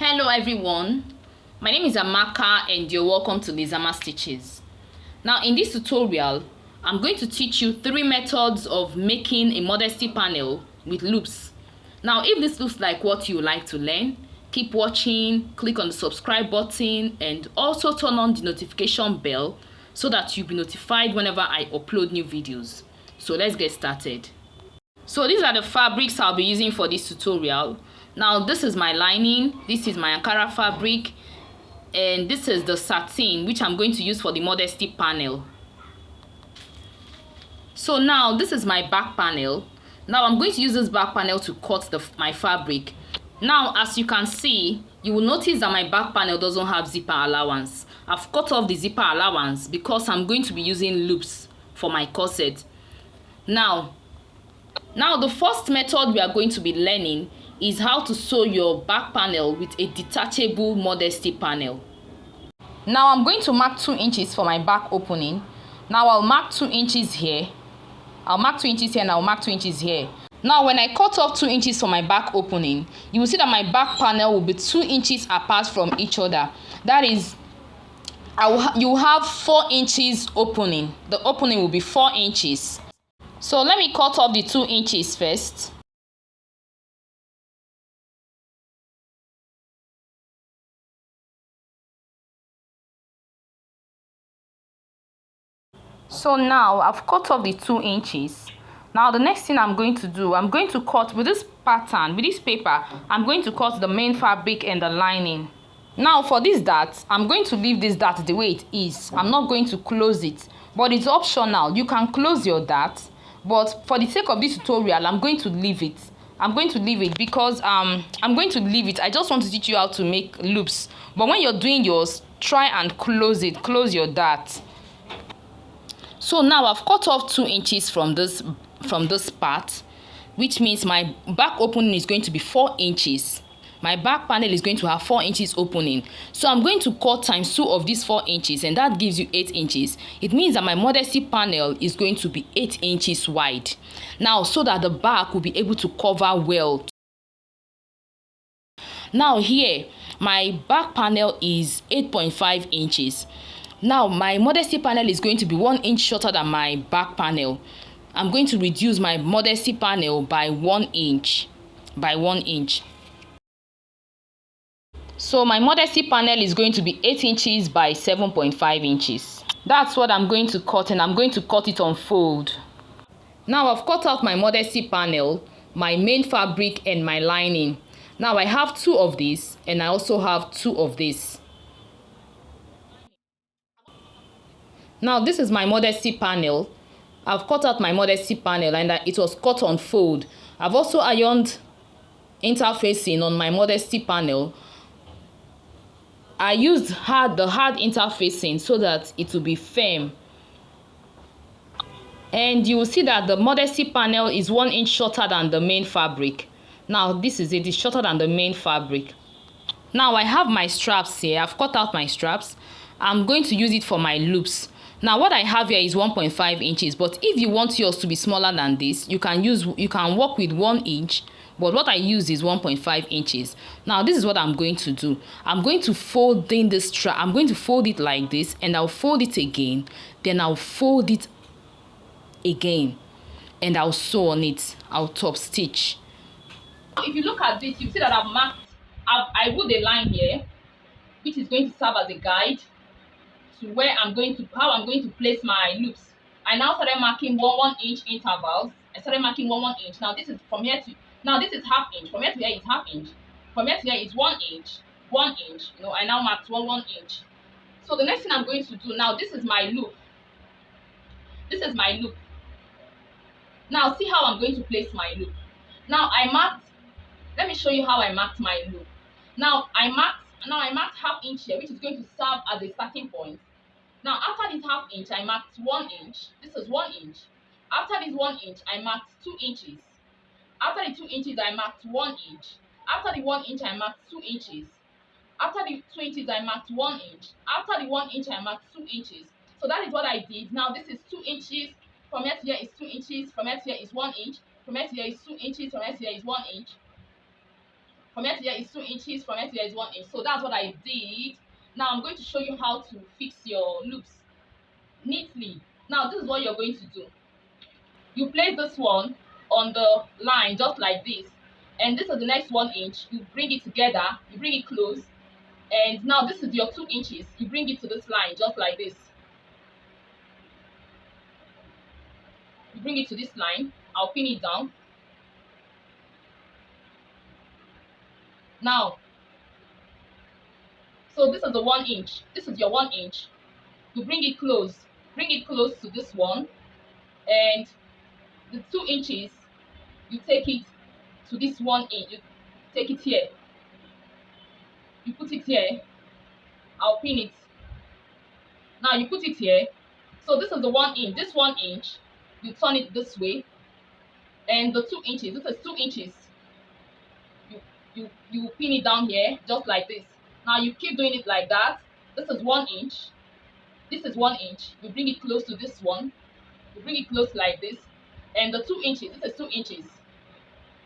Hello everyone, my name is Amaka and you're welcome to Lizama Stitches. Now in this tutorial, I'm going to teach you 3 methods of making a modesty panel with loops. Now if this looks like what you like to learn, keep watching, click on the subscribe button and also turn on the notification bell so that you'll be notified whenever I upload new videos. So let's get started. So these are the fabrics I'll be using for this tutorial. Now this is my lining, this is my Ankara fabric, and this is the satin which I'm going to use for the modesty panel. So now this is my back panel. Now I'm going to use this back panel to cut my fabric. Now as you can see, you will notice that my back panel doesn't have zipper allowance. I've cut off the zipper allowance because I'm going to be using loops for my corset. Now the first method we are going to be learning is how to sew your back panel with a detachable modesty panel. Now I'm going to mark 2 inches for my back opening. Now I'll mark 2 inches here. I'll mark 2 inches here and I'll mark 2 inches here. Now when I cut off 2 inches for my back opening, you will see that my back panel will be 2 inches apart from each other. That is, you have 4 inches opening. The opening will be 4 inches. So let me cut off the 2 inches first. So now I've cut off the 2 inches. Now the next thing I'm going to do, I'm going to cut with this pattern, with this paper, I'm going to cut the main fabric and the lining. Now for this dart, I'm going to leave this dart the way it is. I'm not going to close it, but it's optional. You can close your dart, but for the sake of this tutorial, I'm going to leave it. I'm going to leave it because I'm going to leave it. I just want to teach you how to make loops. But when you're doing yours, try and close it. Close your dart. So now I've cut off 2 inches from this part, which means my back opening is going to be 4 inches. My back panel is going to have 4 inches opening. So I'm going to cut times 2 of these 4 inches, and that gives you 8 inches. It means that my modesty panel is going to be 8 inches wide. Now, so that the back will be able to cover well. Now here, my back panel is 8.5 inches. Now my modesty panel is going to be 1 inch shorter than my back panel. I'm going to reduce my modesty panel by 1 inch. So my modesty panel is going to be 8 inches by 7.5 inches. That's what I'm going to cut, and I'm going to cut it on fold. Now I've cut out my modesty panel, my main fabric and my lining. Now I have 2 of these and I also have 2 of this. Now this is my modesty panel. I've cut out my modesty panel and it was cut on fold. I've also ironed interfacing on my modesty panel. I used the hard interfacing so that it will be firm. And you will see that the modesty panel is 1 inch shorter than the main fabric. Now this is it, it's shorter than the main fabric. Now I have my straps here. I've cut out my straps. I'm going to use it for my loops. Now what I have here is 1.5 inches, but if you want yours to be smaller than this, you can work with 1 inch, but what I use is 1.5 inches. Now this is what I'm going to do. I'm going to fold in this strap. I'm going to fold it like this, and I'll fold it again, then I'll fold it again, and I'll sew on it. I'll top stitch. If you look at this, you see that I put a line here, which is going to serve as a guide to where how I'm going to place my loops. I now started marking 1 inch intervals. I started marking 1 inch. Now this is from here to this is half inch. From here to here is half inch. From here to here is 1 inch. 1 inch. I now marked 1 inch. So the next thing I'm going to do now, this is my loop. This is my loop. Now see how I'm going to place my loop. Now let me show you how I marked my loop. Now I marked half inch here, which is going to serve as a starting point. Now after this half inch, I marked 1 inch. This is 1 inch. After this 1 inch, I marked 2 inches. After the 2 inches, I marked 1 inch. After the 1 inch, I marked 2 inches. After the 2 inches, I marked 1 inch. After the 1 inch, I marked 2 inches. So that is what I did. Now this is 2 inches. From here to here is 2 inches. From here to here is 1 inch. From here to here is 2 inches. From here to here is 1 inch. From here to here is 2 inches, from here to here is 1 inch. So that's what I did. Now I'm going to show you how to fix your loops neatly. Now this is what you're going to do. You place this one on the line just like this, and this is the next 1 inch. You bring it together, you bring it close, and now this is your 2 inches. You bring it to this line just like this. You bring it to this line. I'll pin it down. Now, so this is the 1 inch. This is your 1 inch. You bring it close to this one, and the 2 inches, you take it to this 1 inch. You take it here. You put it here. I'll pin it. Now you put it here. So this is the 1 inch. This 1 inch, you turn it this way, and the 2 inches. This is 2 inches. You pin it down here just like this. Now you keep doing it like that. This is 1 inch. This is 1 inch. You bring it close to this one. You bring it close like this, and the 2 inches. This is 2 inches.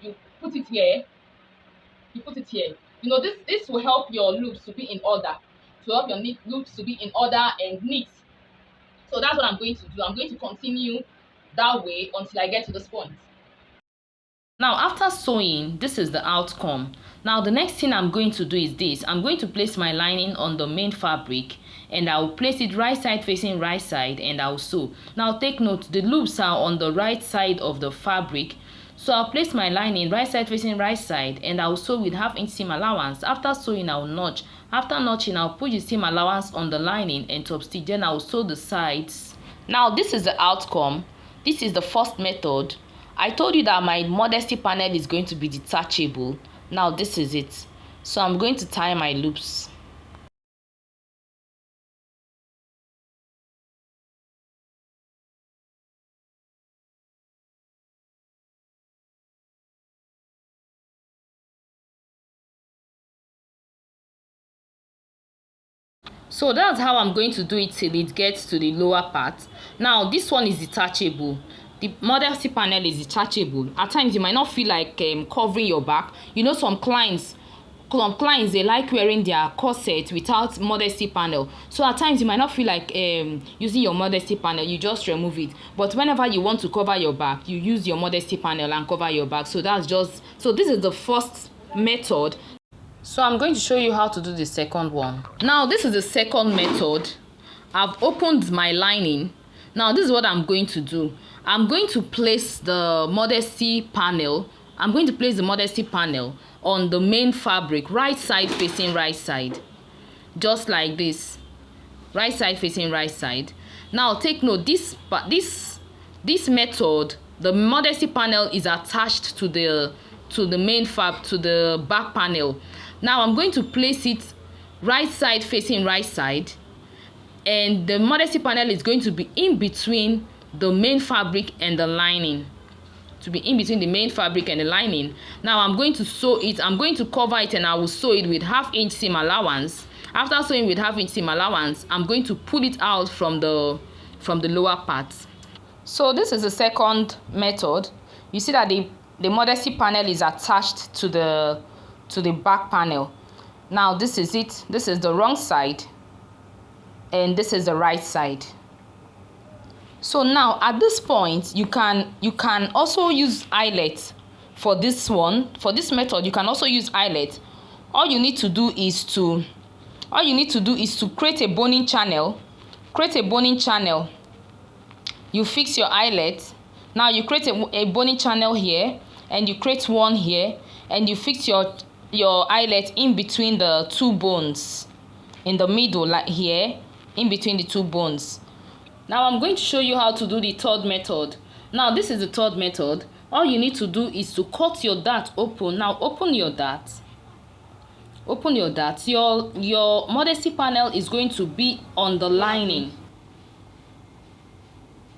You put it here. You put it here. You know, this will help your loops to be in order. To help your loops to be in order and neat. So that's what I'm going to do. I'm going to continue that way until I get to this point. Now after sewing, this is the outcome. Now the next thing I'm going to do is this. I'm going to place my lining on the main fabric, and I'll place it right side facing right side, and I'll sew. Now take note, the loops are on the right side of the fabric. So I'll place my lining right side facing right side, and I'll sew with 1/2 inch seam allowance. After sewing, I'll notch. After notching, I'll put the seam allowance on the lining and top stitch. Then I'll sew the sides. Now this is the outcome. This is the first method. I told you that my modesty panel is going to be detachable. Now this is it. So I'm going to tie my loops. So that's how I'm going to do it till it gets to the lower part. Now this one is detachable. The modesty panel is detachable. At times you might not feel like covering your back. You know, some clients they like wearing their corset without modesty panel. So at times you might not feel like using your modesty panel. You just remove it. But whenever you want to cover your back, you use your modesty panel and cover your back. So that's just, so this is the first method. So I'm going to show you how to do the second one. Now this is the second method. I've opened my lining. Now this is what I'm going to do. I'm going to place the modesty panel. I'm going to place the modesty panel on the main fabric, right side facing right side. Just like this. Right side facing right side. Now take note, this method, the modesty panel is attached to the main to the back panel. Now I'm going to place it right side facing right side, and the modesty panel is going to be in between the main fabric and the lining. To be in between the main fabric and the lining. Now I'm going to sew it. I'm going to cover it, and I will sew it with 1/2 inch seam allowance. After sewing with 1/2 inch seam allowance, I'm going to pull it out from the lower part. So this is the second method. You see that the modesty panel is attached to the back panel. Now this is it. This is the wrong side, and this is the right side. So now at this point, you can also use eyelets for this one. For this method, you can also use eyelets. All you need to do is to create a boning channel. Create a boning channel. You fix your eyelet. Now you create a boning channel here, and you create one here, and you fix your eyelet in between the two bones, in the middle, like here, in between the two bones. Now I'm going to show you how to do the third method. Now this is the third method. All you need to do is to cut your dart open. Now open your dart. Open your dart. Your modesty panel is going to be on the lining.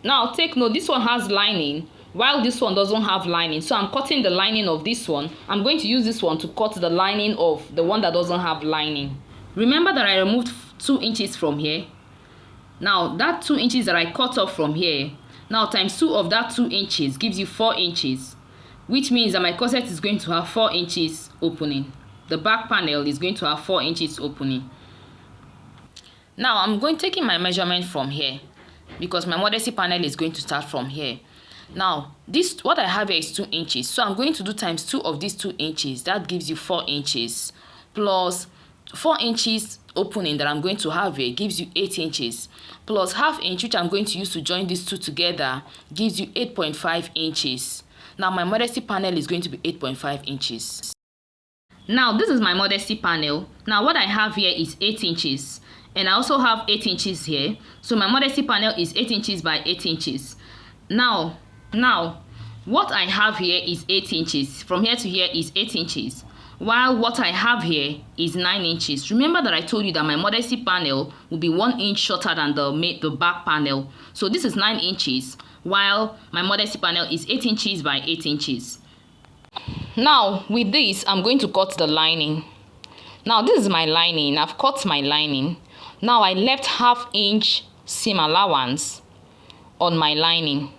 Now take note, this one has lining, while this one doesn't have lining. So I'm cutting the lining of this one. I'm going to use this one to cut the lining of the one that doesn't have lining. Remember that I removed 2 inches from here. Now that 2 inches that I cut off from here, now times 2 of that 2 inches gives you 4 inches. which means that my corset is going to have 4 inches opening. The back panel is going to have 4 inches opening. Now I'm taking my measurement from here, because my modesty panel is going to start from here. Now this, what I have here is 2 inches, so I'm going to do times 2 of these 2 inches. That gives you 4 inches, plus 4 inches opening that I'm going to have here gives you 8 inches, plus ½ inch, which I'm going to use to join these two together, gives you 8.5 inches. Now my modesty panel is going to be 8.5 inches. Now this is my modesty panel. Now what I have here is 8 inches, and I also have 8 inches here. So my modesty panel is 8 inches by 8 inches. Now what I have here is 8 inches. From here to here is 8 inches. While what I have here is 9 inches. Remember that I told you that my modesty panel will be 1 inch shorter than the back panel. So this is 9 inches, while my modesty panel is 8 inches by 8 inches. Now with this, I'm going to cut the lining. Now this is my lining. I've cut my lining. Now I left ½ inch seam allowance on my lining.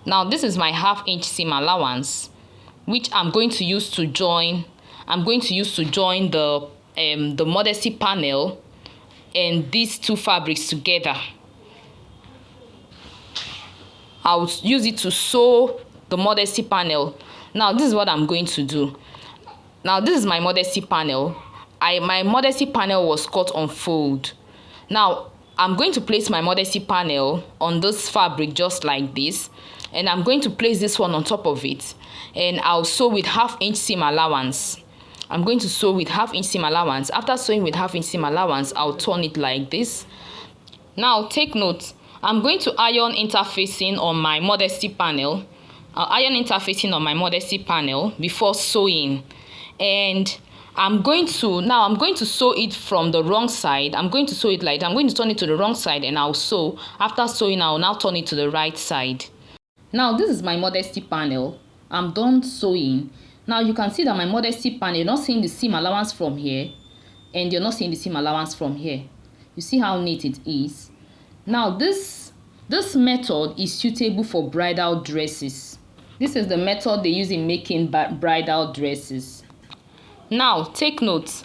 Now this is my ½ inch seam allowance, which I'm going to use to join. I'm going to use to join the modesty panel and these two fabrics together. I'll use it to sew the modesty panel. Now this is what I'm going to do. Now this is my modesty panel. My modesty panel was cut on fold. Now I'm going to place my modesty panel on this fabric just like this, and I'm going to place this one on top of it, and I'll sew with ½ inch seam allowance. I'm going to sew with ½ inch seam allowance. After sewing with ½ inch seam allowance, I'll turn it like this. Now take note, I'm going to iron interfacing on my modesty panel. I'll iron interfacing on my modesty panel before sewing, and I'm going to sew it from the wrong side. I'm going to sew it like that. I'm going to turn it to the wrong side, and I'll sew. After sewing, I'll now turn it to the right side. Now this is my modesty panel. I'm done sewing. Now you can see that my modesty panel, you're not seeing the seam allowance from here, and you're not seeing the seam allowance from here. You see how neat it is. Now this method is suitable for bridal dresses. This is the method they use in making bridal dresses. Now take note,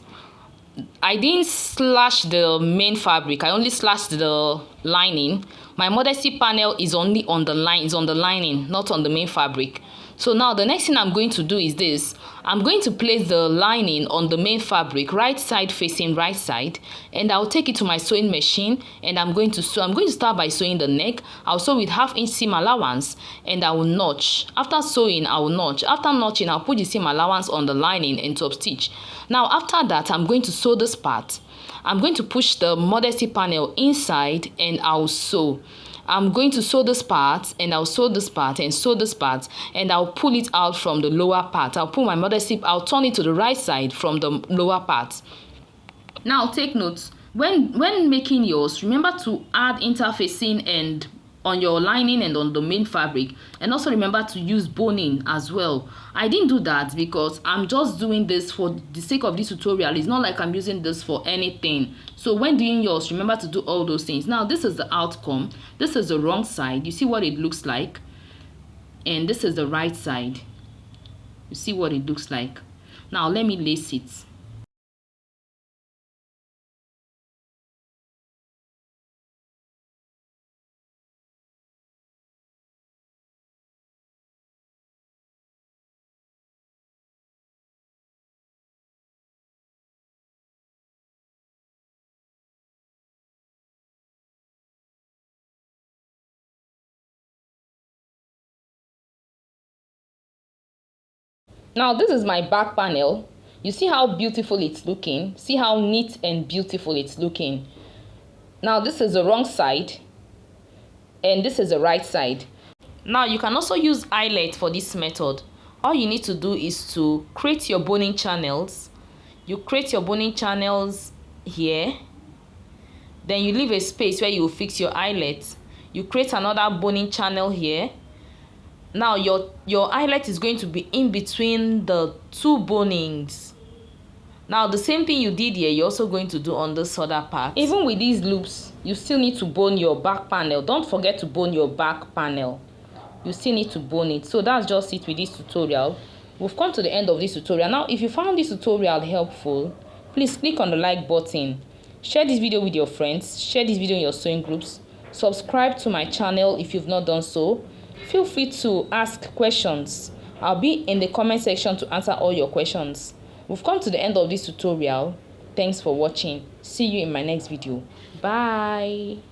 I didn't slash the main fabric. I only slashed the lining. My modesty panel is only on the lining, not on the main fabric. So now the next thing I'm going to do is this. I'm going to place the lining on the main fabric, right side facing right side, and I'll take it to my sewing machine, and I'm going to sew. I'm going to start by sewing the neck. I'll sew with ½ inch seam allowance, and I will notch. After sewing, I will notch. After notching, I'll put the seam allowance on the lining and top stitch. Now after that, I'm going to sew this part. I'm going to push the modesty panel inside, and I'll sew. I'm going to sew this part, and I'll sew this part and sew this part, and I'll pull it out from the lower part. I'll turn it to the right side from the lower part. Now take note, when making yours, remember to add interfacing and on your lining and on the main fabric, and also remember to use boning as well. I didn't do that because I'm just doing this for the sake of this tutorial. It's not like I'm using this for anything. So when doing yours, remember to do all those things. Now this is the outcome. This is the wrong side. You see what it looks like, and this is the right side. You see what it looks like. Now let me lace it. Now this is my back panel. You see how beautiful it's looking. See how neat and beautiful it's looking. Now this is the wrong side, and this is the right side. Now you can also use eyelet for this method. All you need to do is to create your boning channels. You create your boning channels here. Then you leave a space where you will fix your eyelet. You create another boning channel here. Now your eyelet is going to be in between the two bonings. Now the same thing you did here, you're also going to do on this other part. Even with these loops, you still need to bone your back panel. Don't forget to bone your back panel. you still need to bone it. So that's just it with this tutorial. We've come to the end of this tutorial. Now if you found this tutorial helpful, please click on the like button, share this video with your friends, share this video in your sewing groups, subscribe to my channel if you've not done so. Feel free to ask questions. I'll be in the comment section to answer all your questions. We've come to the end of this tutorial. Thanks for watching. See you in my next video. Bye.